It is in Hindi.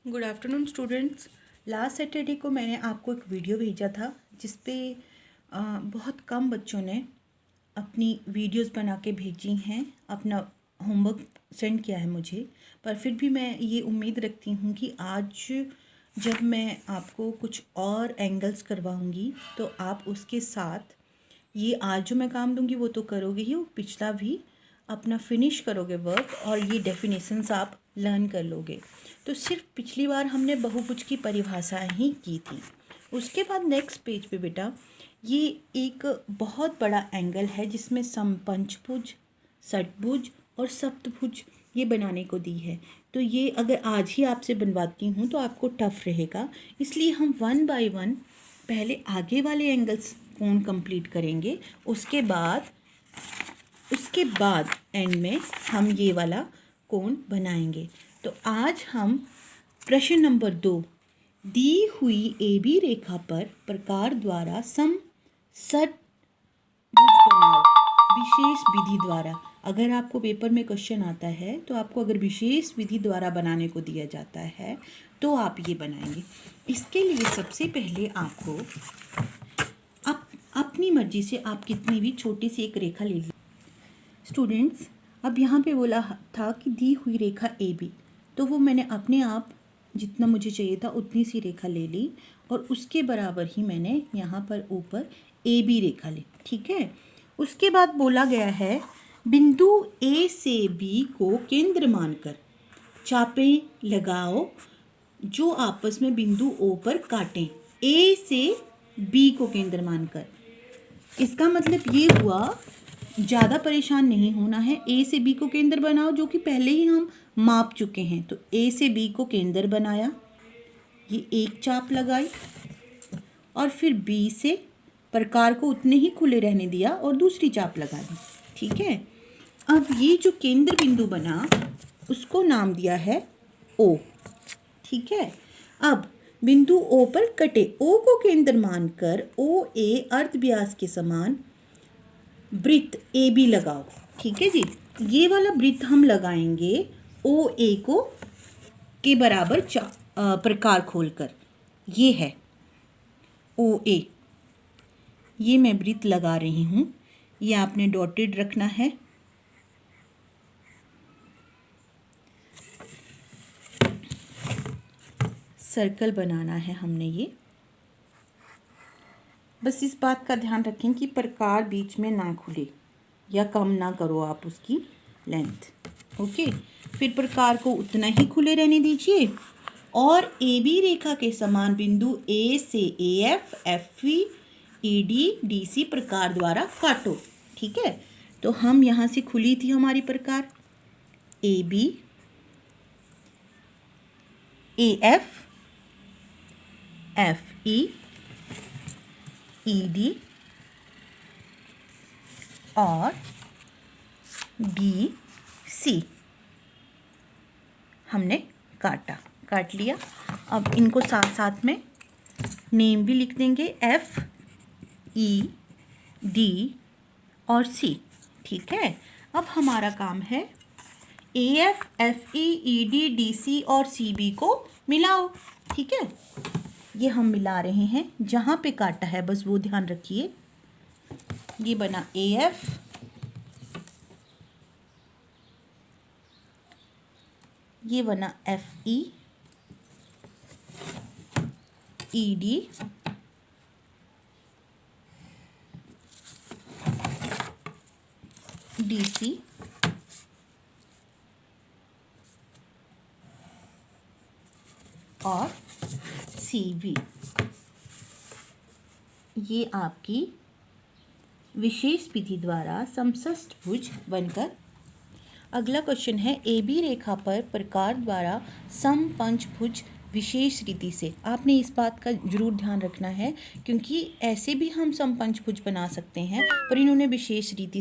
Good afternoon students. Last Saturday को मैंने आपको एक वीडियो भेजा था जिस पे बहुत कम बच्चों ने अपनी वीडियोस बना के भेजी हैं, अपना होमवर्क सेंड किया है मुझे। पर फिर भी मैं ये उम्मीद रखती हूँ कि आज जब मैं आपको कुछ और एंगल्स करवाऊँगी तो आप उसके साथ ये आज जो मैं काम दूँगी वो तो करोगे ही, वो पिछला भी अपना फिनिश करोगे वर्क और ये डेफिनेशंस आप लर्न कर लोगे। तो सिर्फ पिछली बार हमने बहुभुज की परिभाषा ही की थी। उसके बाद नेक्स्ट पेज पे बेटा ये एक बहुत बड़ा एंगल है जिसमें समपंचभुज, षटभुज और सप्तभुज ये बनाने को दी है। तो ये अगर आज ही आपसे बनवाती हूँ तो आपको टफ रहेगा, इसलिए हम वन बाय वन पहले आगे वाले एंगल्स कोण कंप्लीट करेंगे, उसके बाद एंड में हम ये वाला कोण बनाएंगे। तो आज हम प्रश्न नंबर 2, दी हुई ए बी रेखा पर प्रकार द्वारा षटभुज बनाओ विशेष विधि द्वारा। अगर आपको पेपर में क्वेश्चन आता है तो आपको अगर विशेष विधि द्वारा बनाने को दिया जाता है तो आप ये बनाएंगे। इसके लिए सबसे पहले आपको अपनी मर्जी से आप कितनी भी छोटी सी एक रेखा ले लीजिए। स्टूडेंट्स, अब यहाँ पे बोला था कि दी हुई रेखा ए बी, तो वो मैंने अपने आप जितना मुझे चाहिए था उतनी सी रेखा ले ली और उसके बराबर ही मैंने यहाँ पर ऊपर ए बी रेखा ली। ठीक है। उसके बाद बोला गया है बिंदु ए से बी को केंद्र मानकर चापे लगाओ जो आपस में बिंदु ओ पर काटें। ए से बी को केंद्र मानकर, इसका मतलब ये हुआ ज़्यादा परेशान नहीं होना है। ए से बी को केंद्र बनाओ जो कि पहले ही हम माप चुके हैं। तो ए से बी को केंद्र बनाया, ये एक चाप लगाई और फिर बी से प्रकार को उतने ही खुले रहने दिया और दूसरी चाप लगा दी। ठीक है। अब ये जो केंद्र बिंदु बना उसको नाम दिया है ओ। ठीक है। अब बिंदु ओ पर कटे ओ को केंद्र मानकर ओ ए अर्ध व्यास के समान वृत्त ए बी लगाओ। ठीक है जी। ये वाला वृत्त हम लगाएंगे ओ ए को के बराबर प्रकार खोलकर। ये है ओ ए, ये मैं वृत्त लगा रही हूँ। ये आपने डॉटेड रखना है। सर्कल बनाना है हमने ये। बस इस बात का ध्यान रखें कि प्रकार बीच में ना खुले या कम ना करो आप उसकी लेंथ। ओके। फिर प्रकार को उतना ही खुले रहने दीजिए और ए बी रेखा के समान बिंदु ए से A F, F V, E D, D C प्रकार द्वारा काटो। ठीक है। तो हम यहाँ से खुली थी हमारी प्रकार A B, A F, F E, E D और बी सी हमने काट लिया। अब इनको साथ साथ में नेम भी लिख देंगे, एफ ई डी और सी। ठीक है। अब हमारा काम है A F, F E, E D, D C और सी बी को मिलाओ। ठीक है। ये हम मिला रहे हैं, जहाँ पे काटा है बस वो ध्यान रखिए। ये बना ए एफ, ये बना F E, E D D C और सी वी। ये आपकी विशेष विधि द्वारा समषष्ठभुज बनकर। अगला क्वेश्चन है ए बी रेखा पर प्रकार द्वारा समपंचभुज विशेष रीति से। आपने इस बात का जरूर ध्यान रखना है क्योंकि ऐसे भी हम समपंचभुज बना सकते हैं, पर इन्होंने विशेष रीति